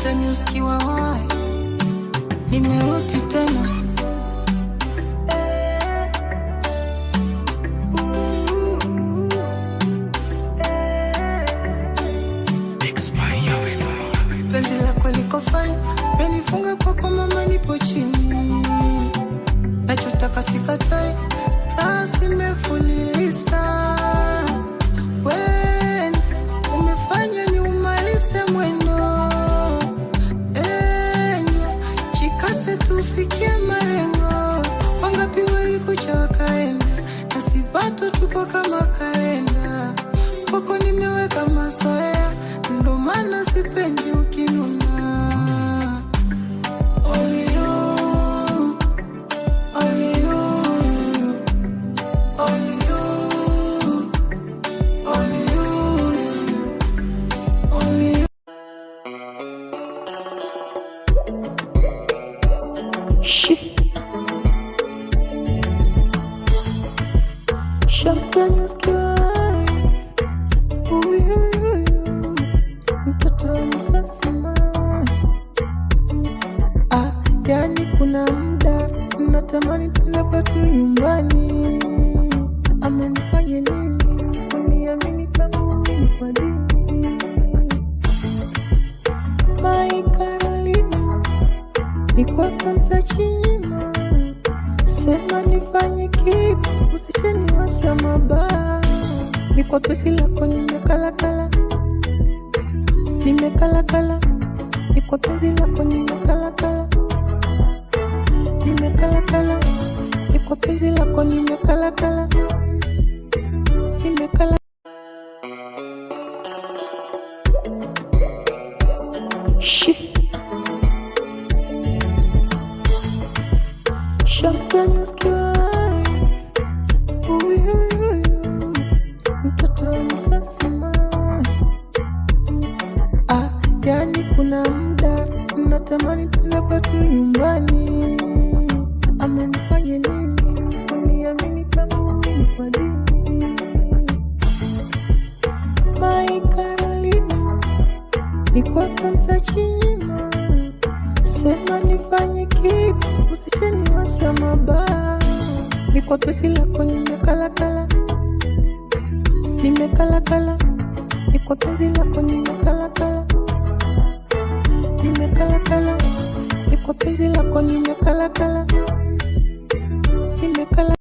Sometimes usikiwa wai, nimerudi tena. Penzi lako liko fine, menifunga kwako mama, nipo chini. Nachotaka sikatai, rasi mefulilisa. When umefanya ni umalise mwendo, chikase tufikie malengo. Wangapi walikucha wakaenda, nasi bado tupo kama kalenda. Kwako nimeweka mazoea, ndo maana sipendi ukinuna. Only you, only you, only you, only you, only you. Shit. Champagne usikiwa mtoto wa msasima. Yani kuna muda natamani tule kwetu nyumbani. Ama nifanye nini uniamini kama mimi kwa dini. My Carolina, ni kwa kantachima. Sema nifanye kipi usicheni wasa mabaya. Ni kwa pesi lako nimekalakala, nimekalakala. Ni kwa penzi lako nimekalakala, nimekalakala. Ni kwa penzi lako nimekalakala, nimekalakala. Shit. Champagne usikiwa mtoto wa msasima. Yani kuna muda natamani tule kwetu nyumbani. Ama nifanye nini uniamini kama mimi kwa dini. My Carolina, ni kwa kantachima. Sema nifanye kipi usicheni wasa mabaya. Ni kwa pesi lako nimekalakala, nimekalakala. Ni kwa penzi lako nimekalakala, nimekalakala. Ni kwa penzi lako nimekalakala, nimekalakala.